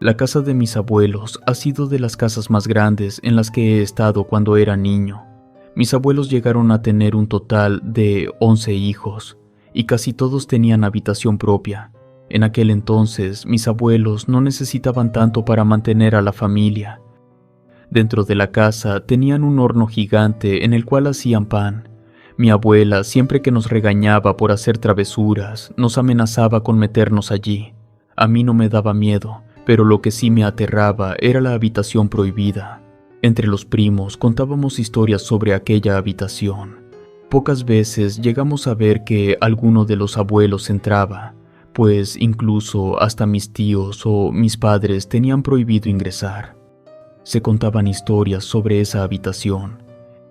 La casa de mis abuelos ha sido de las casas más grandes en las que he estado cuando era niño. Mis abuelos llegaron a tener un total de 11 hijos, y casi todos tenían habitación propia. En aquel entonces, mis abuelos no necesitaban tanto para mantener a la familia. Dentro de la casa tenían un horno gigante en el cual hacían pan. Mi abuela, siempre que nos regañaba por hacer travesuras, nos amenazaba con meternos allí. A mí no me daba miedo, pero lo que sí me aterraba era la habitación prohibida. Entre los primos contábamos historias sobre aquella habitación. Pocas veces llegamos a ver que alguno de los abuelos entraba, pues incluso hasta mis tíos o mis padres tenían prohibido ingresar. Se contaban historias sobre esa habitación.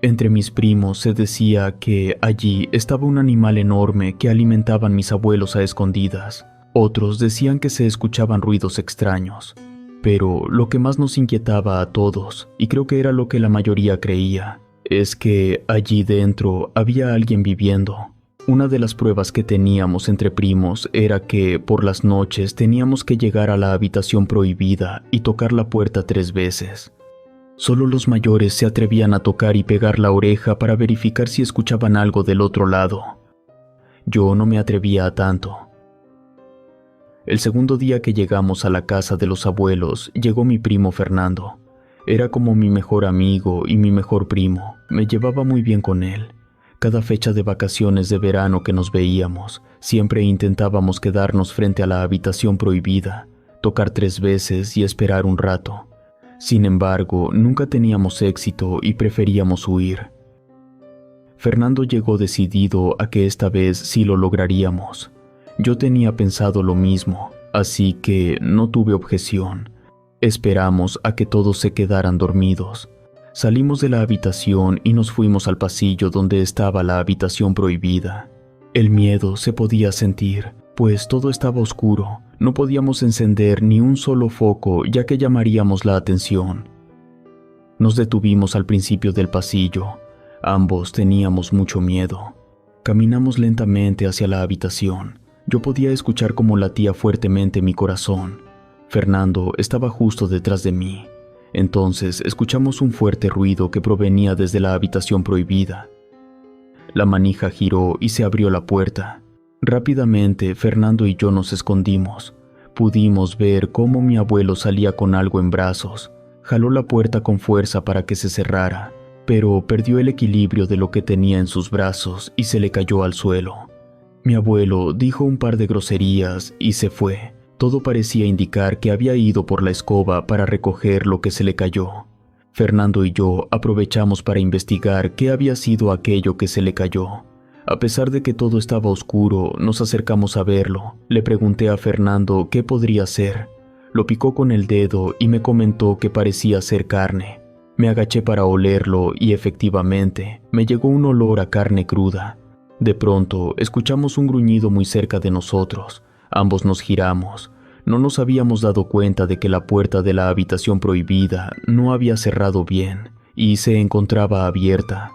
Entre mis primos se decía que allí estaba un animal enorme que alimentaban mis abuelos a escondidas. Otros decían que se escuchaban ruidos extraños. Pero lo que más nos inquietaba a todos, y creo que era lo que la mayoría creía, es que allí dentro había alguien viviendo. Una de las pruebas que teníamos entre primos era que por las noches teníamos que llegar a la habitación prohibida y tocar la puerta 3 veces. Solo los mayores se atrevían a tocar y pegar la oreja para verificar si escuchaban algo del otro lado. Yo no me atrevía a tanto. El segundo día que llegamos a la casa de los abuelos, llegó mi primo Fernando. Era como mi mejor amigo y mi mejor primo. Me llevaba muy bien con él. Cada fecha de vacaciones de verano que nos veíamos, siempre intentábamos quedarnos frente a la habitación prohibida, tocar 3 veces y esperar un rato. Sin embargo, nunca teníamos éxito y preferíamos huir. Fernando llegó decidido a que esta vez sí lo lograríamos. Yo tenía pensado lo mismo, así que no tuve objeción. Esperamos a que todos se quedaran dormidos. Salimos de la habitación y nos fuimos al pasillo donde estaba la habitación prohibida. El miedo se podía sentir, pues todo estaba oscuro. No podíamos encender ni un solo foco, ya que llamaríamos la atención. Nos detuvimos al principio del pasillo. Ambos teníamos mucho miedo. Caminamos lentamente hacia la habitación. Yo podía escuchar cómo latía fuertemente mi corazón. Fernando estaba justo detrás de mí. Entonces escuchamos un fuerte ruido que provenía desde la habitación prohibida. La manija giró y se abrió la puerta. Rápidamente, Fernando y yo nos escondimos. Pudimos ver cómo mi abuelo salía con algo en brazos. Jaló la puerta con fuerza para que se cerrara, pero perdió el equilibrio de lo que tenía en sus brazos y se le cayó al suelo. Mi abuelo dijo un par de groserías y se fue. Todo parecía indicar que había ido por la escoba para recoger lo que se le cayó. Fernando y yo aprovechamos para investigar qué había sido aquello que se le cayó. A pesar de que todo estaba oscuro, nos acercamos a verlo. Le pregunté a Fernando qué podría ser. Lo picó con el dedo y me comentó que parecía ser carne. Me agaché para olerlo y efectivamente, me llegó un olor a carne cruda. De pronto, escuchamos un gruñido muy cerca de nosotros. Ambos nos giramos. No nos habíamos dado cuenta de que la puerta de la habitación prohibida no había cerrado bien y se encontraba abierta.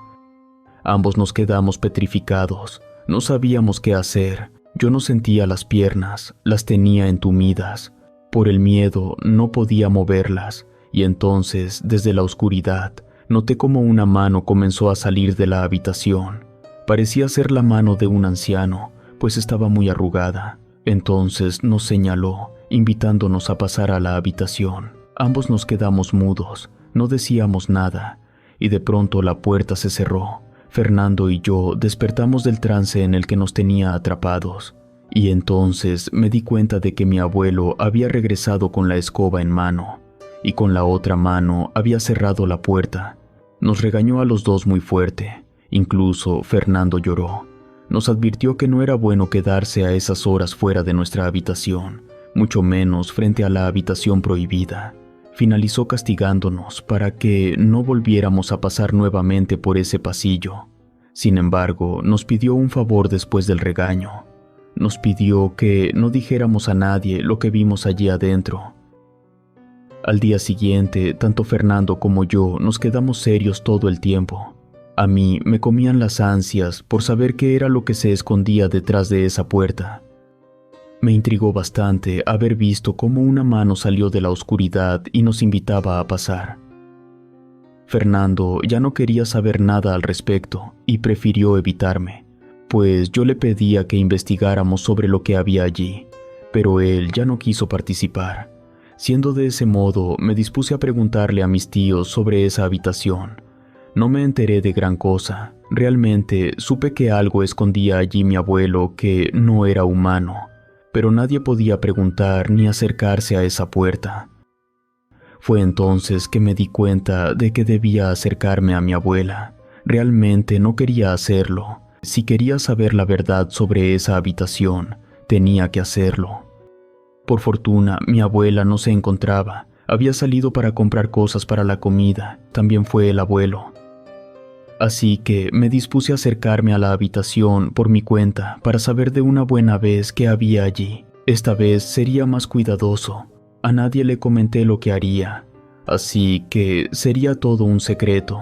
Ambos nos quedamos petrificados. No sabíamos qué hacer. Yo no sentía las piernas, las tenía entumidas. Por el miedo no podía moverlas, y entonces, desde la oscuridad, noté como una mano comenzó a salir de la habitación. Parecía ser la mano de un anciano, pues estaba muy arrugada. Entonces nos señaló, invitándonos a pasar a la habitación. Ambos nos quedamos mudos, no decíamos nada, y de pronto la puerta se cerró. Fernando y yo despertamos del trance en el que nos tenía atrapados, y entonces me di cuenta de que mi abuelo había regresado con la escoba en mano, y con la otra mano había cerrado la puerta. Nos regañó a los dos muy fuerte, incluso Fernando lloró. Nos advirtió que no era bueno quedarse a esas horas fuera de nuestra habitación, mucho menos frente a la habitación prohibida. Finalizó castigándonos para que no volviéramos a pasar nuevamente por ese pasillo. Sin embargo, nos pidió un favor después del regaño. Nos pidió que no dijéramos a nadie lo que vimos allí adentro. Al día siguiente, tanto Fernando como yo nos quedamos serios todo el tiempo. A mí me comían las ansias por saber qué era lo que se escondía detrás de esa puerta. Me intrigó bastante haber visto cómo una mano salió de la oscuridad y nos invitaba a pasar. Fernando ya no quería saber nada al respecto y prefirió evitarme, pues yo le pedía que investigáramos sobre lo que había allí, pero él ya no quiso participar. Siendo de ese modo, me dispuse a preguntarle a mis tíos sobre esa habitación. No me enteré de gran cosa. Realmente supe que algo escondía allí mi abuelo que no era humano, pero nadie podía preguntar ni acercarse a esa puerta. Fue entonces que me di cuenta de que debía acercarme a mi abuela. Realmente no quería hacerlo. Si quería saber la verdad sobre esa habitación, tenía que hacerlo. Por fortuna, mi abuela no se encontraba. Había salido para comprar cosas para la comida. También fue el abuelo. Así que me dispuse a acercarme a la habitación por mi cuenta para saber de una buena vez qué había allí. Esta vez sería más cuidadoso. A nadie le comenté lo que haría, así que sería todo un secreto.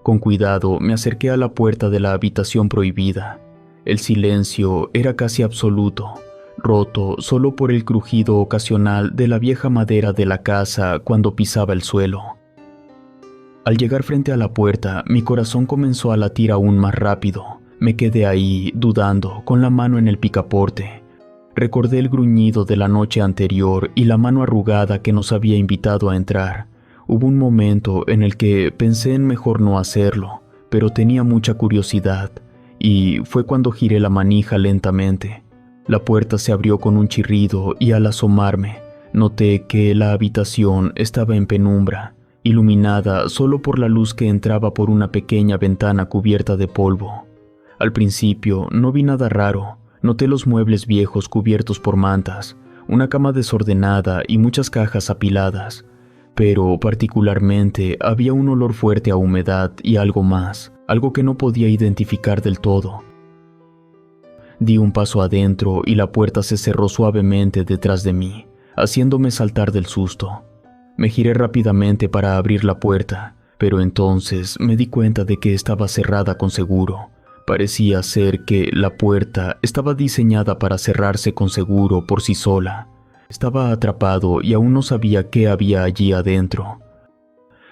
Con cuidado me acerqué a la puerta de la habitación prohibida. El silencio era casi absoluto, roto solo por el crujido ocasional de la vieja madera de la casa cuando pisaba el suelo. Al llegar frente a la puerta, mi corazón comenzó a latir aún más rápido. Me quedé ahí, dudando, con la mano en el picaporte. Recordé el gruñido de la noche anterior y la mano arrugada que nos había invitado a entrar. Hubo un momento en el que pensé en mejor no hacerlo, pero tenía mucha curiosidad, y fue cuando giré la manija lentamente. La puerta se abrió con un chirrido y al asomarme, noté que la habitación estaba en penumbra, iluminada solo por la luz que entraba por una pequeña ventana cubierta de polvo. Al principio no vi nada raro. Noté los muebles viejos cubiertos por mantas, una cama desordenada y muchas cajas apiladas, pero particularmente había un olor fuerte a humedad y algo más, algo que no podía identificar del todo. Di un paso adentro y la puerta se cerró suavemente detrás de mí, haciéndome saltar del susto. Me giré rápidamente para abrir la puerta, pero entonces me di cuenta de que estaba cerrada con seguro. Parecía ser que la puerta estaba diseñada para cerrarse con seguro por sí sola. Estaba atrapado y aún no sabía qué había allí adentro.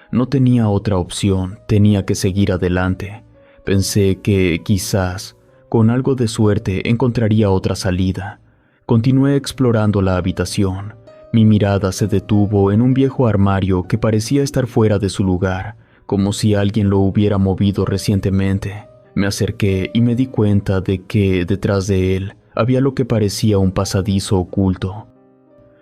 No tenía otra opción, tenía que seguir adelante. Pensé que quizás, con algo de suerte, encontraría otra salida. Continué explorando la habitación. Mi mirada se detuvo en un viejo armario que parecía estar fuera de su lugar, como si alguien lo hubiera movido recientemente. Me acerqué y me di cuenta de que detrás de él había lo que parecía un pasadizo oculto.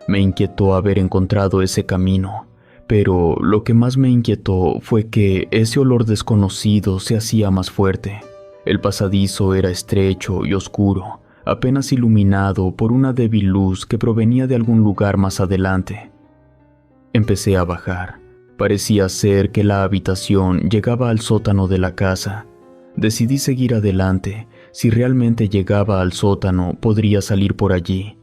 Me inquietó haber encontrado ese camino, pero lo que más me inquietó fue que ese olor desconocido se hacía más fuerte. El pasadizo era estrecho y oscuro, apenas iluminado por una débil luz que provenía de algún lugar más adelante. Empecé a bajar. Parecía ser que la habitación llegaba al sótano de la casa. Decidí seguir adelante. Si realmente llegaba al sótano, podría salir por allí.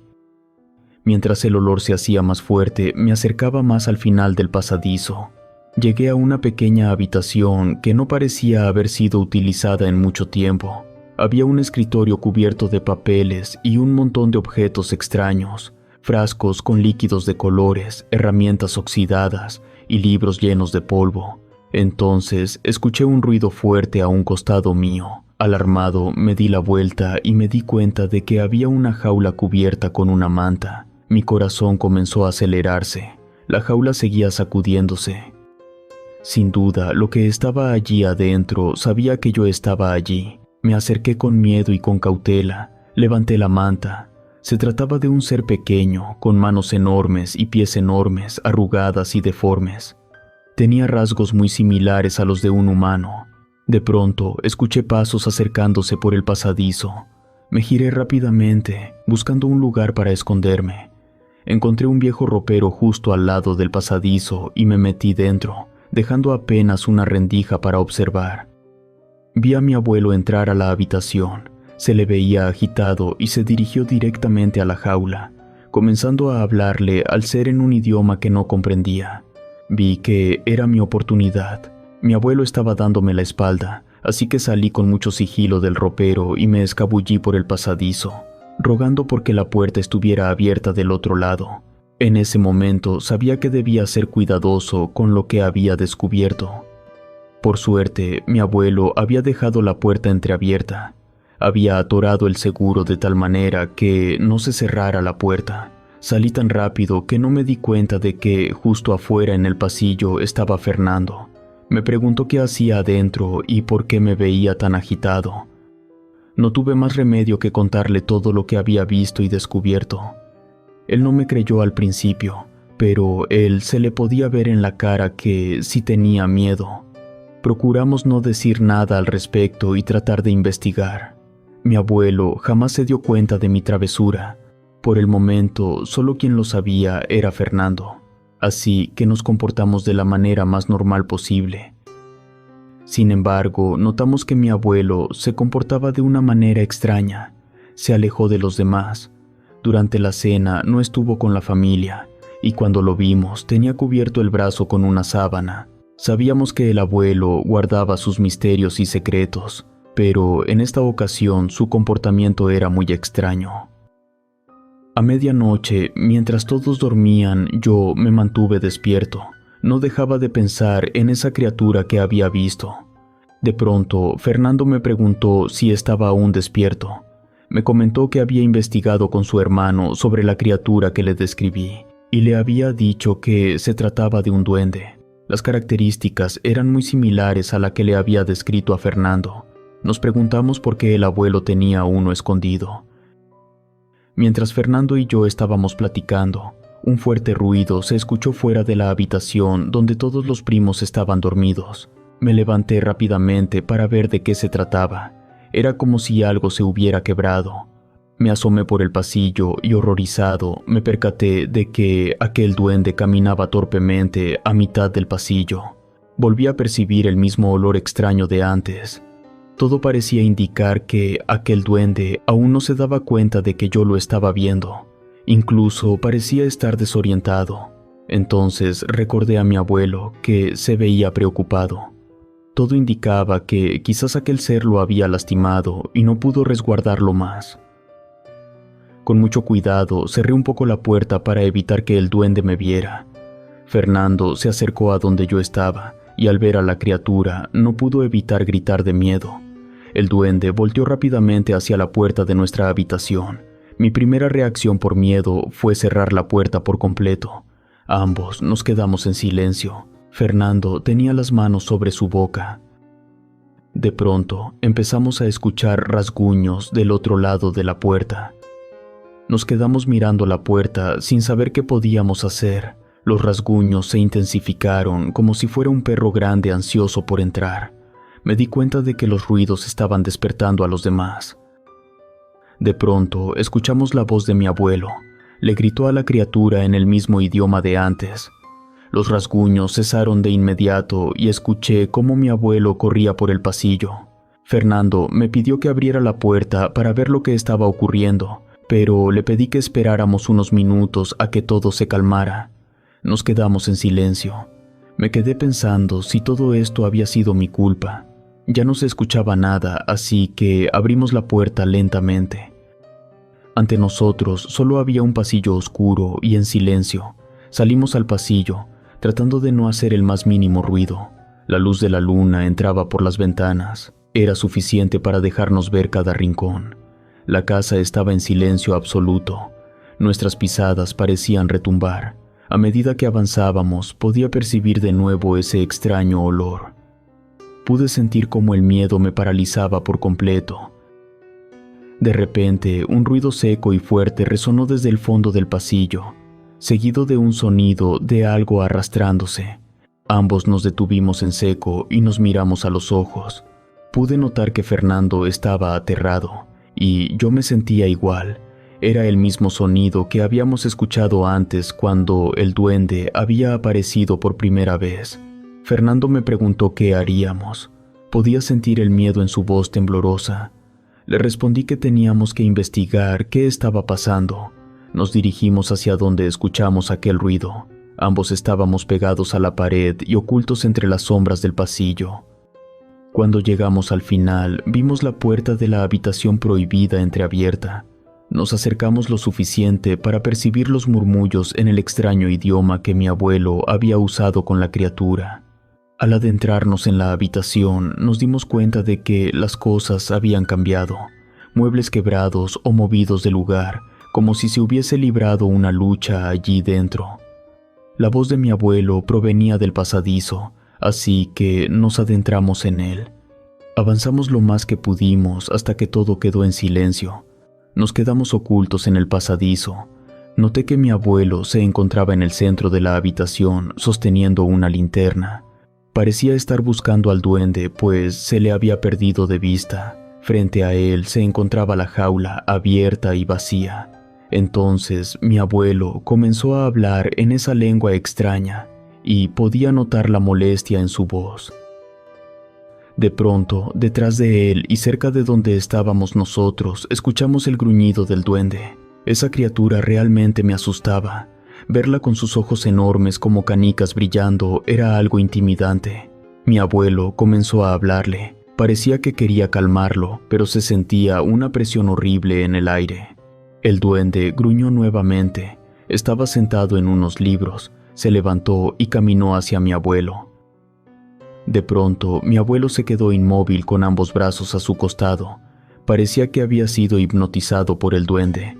Mientras el olor se hacía más fuerte, me acercaba más al final del pasadizo. Llegué a una pequeña habitación que no parecía haber sido utilizada en mucho tiempo. Había un escritorio cubierto de papeles y un montón de objetos extraños, frascos con líquidos de colores, herramientas oxidadas y libros llenos de polvo. Entonces escuché un ruido fuerte a un costado mío. Alarmado, me di la vuelta y me di cuenta de que había una jaula cubierta con una manta. Mi corazón comenzó a acelerarse. La jaula seguía sacudiéndose. Sin duda, lo que estaba allí adentro sabía que yo estaba allí. Me acerqué con miedo y con cautela. Levanté la manta. Se trataba de un ser pequeño, con manos enormes y pies enormes, arrugadas y deformes. Tenía rasgos muy similares a los de un humano. De pronto, escuché pasos acercándose por el pasadizo. Me giré rápidamente, buscando un lugar para esconderme. Encontré un viejo ropero justo al lado del pasadizo y me metí dentro, dejando apenas una rendija para observar. Vi a mi abuelo entrar a la habitación. Se le veía agitado y se dirigió directamente a la jaula, comenzando a hablarle al ser en un idioma que no comprendía. Vi que era mi oportunidad. Mi abuelo estaba dándome la espalda, así que salí con mucho sigilo del ropero y me escabullí por el pasadizo. rogando porque la puerta estuviera abierta del otro lado. En ese momento sabía que debía ser cuidadoso con lo que había descubierto. Por suerte, mi abuelo había dejado la puerta entreabierta. Había atorado el seguro de tal manera que no se cerrara la puerta. Salí tan rápido que no me di cuenta de que justo afuera en el pasillo estaba Fernando. Me preguntó qué hacía adentro y por qué me veía tan agitado. No tuve más remedio que contarle todo lo que había visto y descubierto. Él no me creyó al principio, pero él se le podía ver en la cara que sí tenía miedo. Procuramos no decir nada al respecto y tratar de investigar. Mi abuelo jamás se dio cuenta de mi travesura. Por el momento, solo quien lo sabía era Fernando, así que nos comportamos de la manera más normal posible. Sin embargo, notamos que mi abuelo se comportaba de una manera extraña. Se alejó de los demás. Durante la cena no estuvo con la familia, y cuando lo vimos tenía cubierto el brazo con una sábana. Sabíamos que el abuelo guardaba sus misterios y secretos, pero en esta ocasión su comportamiento era muy extraño. A medianoche, mientras todos dormían, yo me mantuve despierto. No dejaba de pensar en esa criatura que había visto. De pronto, Fernando me preguntó si estaba aún despierto. Me comentó que había investigado con su hermano sobre la criatura que le describí, y le había dicho que se trataba de un duende. Las características eran muy similares a la que le había descrito a Fernando. Nos preguntamos por qué el abuelo tenía uno escondido. Mientras Fernando y yo estábamos platicando, un fuerte ruido se escuchó fuera de la habitación donde todos los primos estaban dormidos. Me levanté rápidamente para ver de qué se trataba. Era como si algo se hubiera quebrado. Me asomé por el pasillo y, horrorizado, me percaté de que aquel duende caminaba torpemente a mitad del pasillo. Volví a percibir el mismo olor extraño de antes. Todo parecía indicar que aquel duende aún no se daba cuenta de que yo lo estaba viendo. Incluso parecía estar desorientado. Entonces recordé a mi abuelo, que se veía preocupado. Todo indicaba que quizás aquel ser lo había lastimado y no pudo resguardarlo más. Con mucho cuidado cerré un poco la puerta para evitar que el duende me viera. Fernando se acercó a donde yo estaba y al ver a la criatura no pudo evitar gritar de miedo. El duende volteó rápidamente hacia la puerta de nuestra habitación. Mi primera reacción por miedo fue cerrar la puerta por completo. Ambos nos quedamos en silencio. Fernando tenía las manos sobre su boca. De pronto empezamos a escuchar rasguños del otro lado de la puerta. Nos quedamos mirando la puerta sin saber qué podíamos hacer. Los rasguños se intensificaron como si fuera un perro grande ansioso por entrar. Me di cuenta de que los ruidos estaban despertando a los demás. De pronto escuchamos la voz de mi abuelo. Le gritó a la criatura en el mismo idioma de antes. Los rasguños cesaron de inmediato y escuché cómo mi abuelo corría por el pasillo. Fernando me pidió que abriera la puerta para ver lo que estaba ocurriendo, pero le pedí que esperáramos unos minutos a que todo se calmara. Nos quedamos en silencio. Me quedé pensando si todo esto había sido mi culpa. Ya no se escuchaba nada, así que abrimos la puerta lentamente. Ante nosotros solo había un pasillo oscuro y en silencio. Salimos al pasillo, tratando de no hacer el más mínimo ruido. La luz de la luna entraba por las ventanas. Era suficiente para dejarnos ver cada rincón. La casa estaba en silencio absoluto. Nuestras pisadas parecían retumbar. A medida que avanzábamos, podía percibir de nuevo ese extraño olor. Pude sentir cómo el miedo me paralizaba por completo. De repente, un ruido seco y fuerte resonó desde el fondo del pasillo, seguido de un sonido de algo arrastrándose. Ambos nos detuvimos en seco y nos miramos a los ojos. Pude notar que Fernando estaba aterrado, y yo me sentía igual. Era el mismo sonido que habíamos escuchado antes cuando el duende había aparecido por primera vez. Fernando me preguntó qué haríamos. Podía sentir el miedo en su voz temblorosa. Le respondí que teníamos que investigar qué estaba pasando. Nos dirigimos hacia donde escuchamos aquel ruido. Ambos estábamos pegados a la pared y ocultos entre las sombras del pasillo. Cuando llegamos al final, vimos la puerta de la habitación prohibida entreabierta. Nos acercamos lo suficiente para percibir los murmullos en el extraño idioma que mi abuelo había usado con la criatura. Al adentrarnos en la habitación, nos dimos cuenta de que las cosas habían cambiado, muebles quebrados o movidos del lugar, como si se hubiese librado una lucha allí dentro. La voz de mi abuelo provenía del pasadizo, así que nos adentramos en él. Avanzamos lo más que pudimos hasta que todo quedó en silencio. Nos quedamos ocultos en el pasadizo. Noté que mi abuelo se encontraba en el centro de la habitación sosteniendo una linterna. Parecía estar buscando al duende, pues se le había perdido de vista. Frente a él se encontraba la jaula abierta y vacía. Entonces mi abuelo comenzó a hablar en esa lengua extraña y podía notar la molestia en su voz. De pronto, detrás de él y cerca de donde estábamos nosotros, escuchamos el gruñido del duende. Esa criatura realmente me asustaba. Verla con sus ojos enormes como canicas brillando era algo intimidante. Mi abuelo comenzó a hablarle. Parecía que quería calmarlo, pero se sentía una presión horrible en el aire. El duende gruñó nuevamente. Estaba sentado en unos libros. Se levantó y caminó hacia mi abuelo. De pronto, mi abuelo se quedó inmóvil con ambos brazos a su costado. Parecía que había sido hipnotizado por el duende.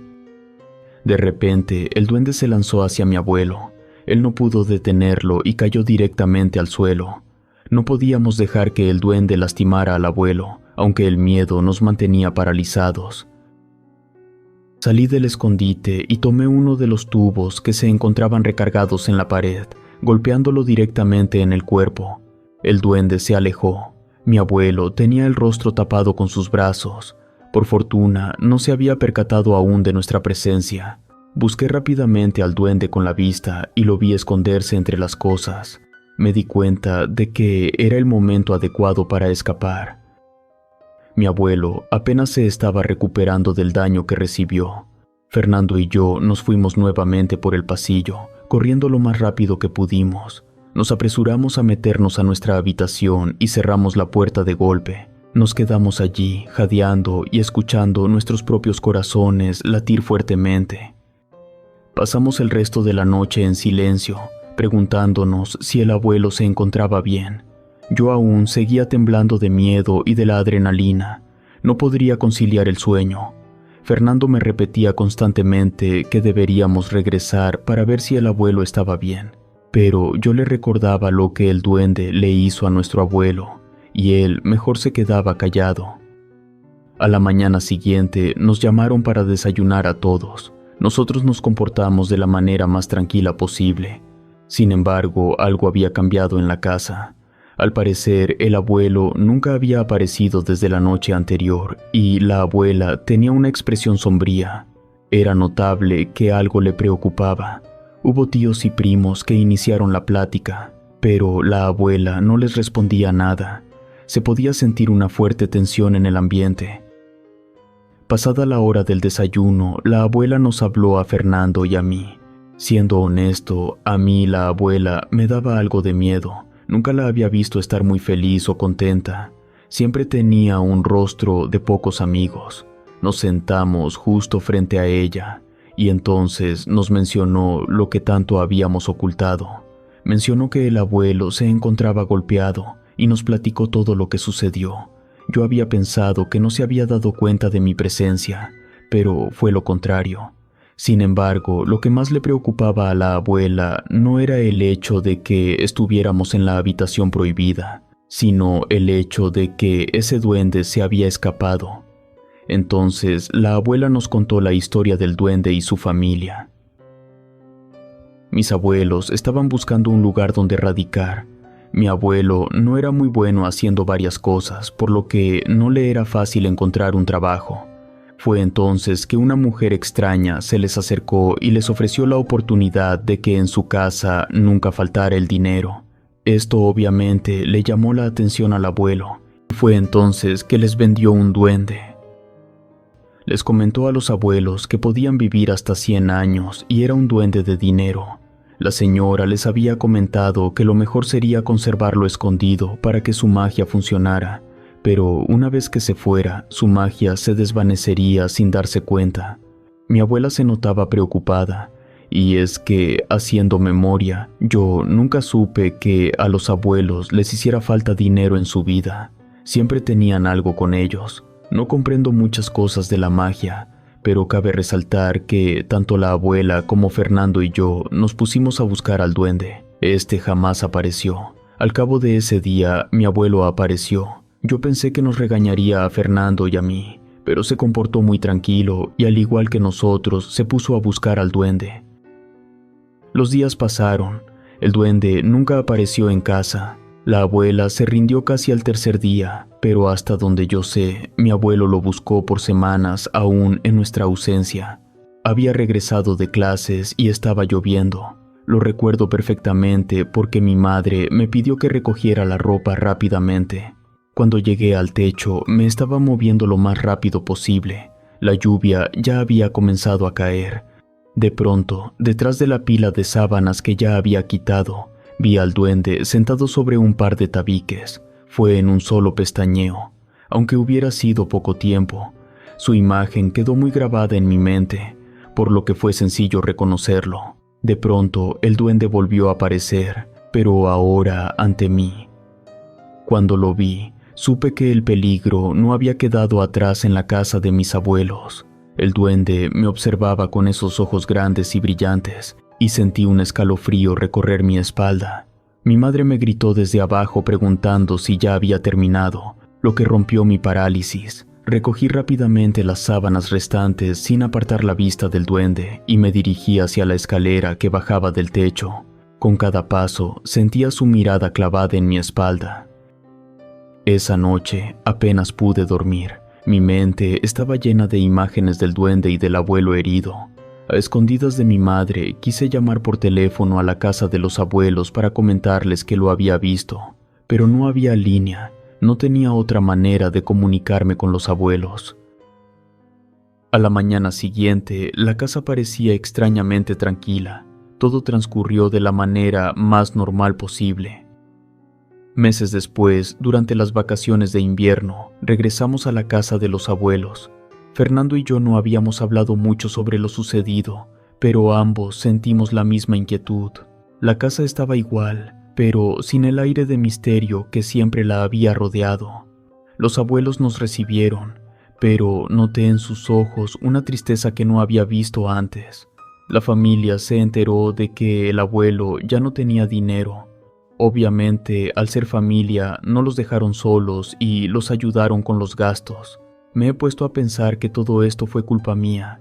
De repente, el duende se lanzó hacia mi abuelo. Él no pudo detenerlo y cayó directamente al suelo. No podíamos dejar que el duende lastimara al abuelo, aunque el miedo nos mantenía paralizados. Salí del escondite y tomé uno de los tubos que se encontraban recargados en la pared, golpeándolo directamente en el cuerpo. El duende se alejó. Mi abuelo tenía el rostro tapado con sus brazos. Por fortuna, no se había percatado aún de nuestra presencia. Busqué rápidamente al duende con la vista y lo vi esconderse entre las cosas. Me di cuenta de que era el momento adecuado para escapar. Mi abuelo apenas se estaba recuperando del daño que recibió. Fernando y yo nos fuimos nuevamente por el pasillo, corriendo lo más rápido que pudimos. Nos apresuramos a meternos a nuestra habitación y cerramos la puerta de golpe. Nos quedamos allí, jadeando y escuchando nuestros propios corazones latir fuertemente. Pasamos el resto de la noche en silencio, preguntándonos si el abuelo se encontraba bien. Yo aún seguía temblando de miedo y de la adrenalina. No podría conciliar el sueño. Fernando me repetía constantemente que deberíamos regresar para ver si el abuelo estaba bien. Pero yo le recordaba lo que el duende le hizo a nuestro abuelo, y él mejor se quedaba callado. A la mañana siguiente nos llamaron para desayunar a todos. Nosotros nos comportamos de la manera más tranquila posible. Sin embargo, algo había cambiado en la casa. Al parecer, el abuelo nunca había aparecido desde la noche anterior, y la abuela tenía una expresión sombría. Era notable que algo le preocupaba. Hubo tíos y primos que iniciaron la plática, pero la abuela no les respondía nada. Se podía sentir una fuerte tensión en el ambiente. Pasada la hora del desayuno, la abuela nos habló a Fernando y a mí. Siendo honesto, a mí la abuela me daba algo de miedo. Nunca la había visto estar muy feliz o contenta. Siempre tenía un rostro de pocos amigos. Nos sentamos justo frente a ella. Y entonces nos mencionó lo que tanto habíamos ocultado. Mencionó que el abuelo se encontraba golpeado y nos platicó todo lo que sucedió. Yo había pensado que no se había dado cuenta de mi presencia, pero fue lo contrario. Sin embargo, lo que más le preocupaba a la abuela no era el hecho de que estuviéramos en la habitación prohibida, sino el hecho de que ese duende se había escapado. Entonces, la abuela nos contó la historia del duende y su familia. Mis abuelos estaban buscando un lugar donde radicar. Mi abuelo no era muy bueno haciendo varias cosas, por lo que no le era fácil encontrar un trabajo. Fue entonces que una mujer extraña se les acercó y les ofreció la oportunidad de que en su casa nunca faltara el dinero. Esto obviamente le llamó la atención al abuelo, y fue entonces que les vendió un duende. Les comentó a los abuelos que podían vivir hasta 100 años y era un duende de dinero. La señora les había comentado que lo mejor sería conservarlo escondido para que su magia funcionara, pero una vez que se fuera, su magia se desvanecería sin darse cuenta. Mi abuela se notaba preocupada, y es que, haciendo memoria, yo nunca supe que a los abuelos les hiciera falta dinero en su vida. Siempre tenían algo con ellos. No comprendo muchas cosas de la magia, pero cabe resaltar que tanto la abuela como Fernando y yo nos pusimos a buscar al duende. Este jamás apareció. Al cabo de ese día, mi abuelo apareció. Yo pensé que nos regañaría a Fernando y a mí, pero se comportó muy tranquilo y al igual que nosotros, se puso a buscar al duende. Los días pasaron. El duende nunca apareció en casa. La abuela se rindió casi al tercer día, pero hasta donde yo sé, mi abuelo lo buscó por semanas aún en nuestra ausencia. Había regresado de clases y estaba lloviendo. Lo recuerdo perfectamente porque mi madre me pidió que recogiera la ropa rápidamente. Cuando llegué al techo, me estaba moviendo lo más rápido posible. La lluvia ya había comenzado a caer. De pronto, detrás de la pila de sábanas que ya había quitado, vi al duende sentado sobre un par de tabiques. Fue en un solo pestañeo. Aunque hubiera sido poco tiempo, su imagen quedó muy grabada en mi mente, por lo que fue sencillo reconocerlo. De pronto, el duende volvió a aparecer, pero ahora ante mí. Cuando lo vi, supe que el peligro no había quedado atrás en la casa de mis abuelos. El duende me observaba con esos ojos grandes y brillantes, y sentí un escalofrío recorrer mi espalda. Mi madre me gritó desde abajo preguntando si ya había terminado, lo que rompió mi parálisis. Recogí rápidamente las sábanas restantes sin apartar la vista del duende y me dirigí hacia la escalera que bajaba del techo. Con cada paso sentía su mirada clavada en mi espalda. Esa noche apenas pude dormir. Mi mente estaba llena de imágenes del duende y del abuelo herido. A escondidas de mi madre, quise llamar por teléfono a la casa de los abuelos para comentarles que lo había visto, pero no había línea. No tenía otra manera de comunicarme con los abuelos. A la mañana siguiente, la casa parecía extrañamente tranquila. Todo transcurrió de la manera más normal posible. Meses después, durante las vacaciones de invierno, regresamos a la casa de los abuelos. Fernando y yo no habíamos hablado mucho sobre lo sucedido, pero ambos sentimos la misma inquietud. La casa estaba igual, pero sin el aire de misterio que siempre la había rodeado. Los abuelos nos recibieron, pero noté en sus ojos una tristeza que no había visto antes. La familia se enteró de que el abuelo ya no tenía dinero. Obviamente, al ser familia, no los dejaron solos y los ayudaron con los gastos. Me he puesto a pensar que todo esto fue culpa mía,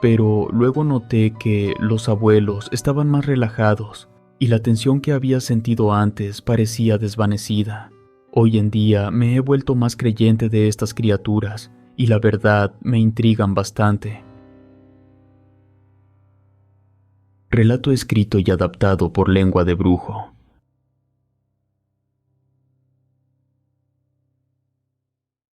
pero luego noté que los abuelos estaban más relajados y la tensión que había sentido antes parecía desvanecida. Hoy en día me he vuelto más creyente de estas criaturas y la verdad me intrigan bastante. Relato escrito y adaptado por Lengua de Brujo.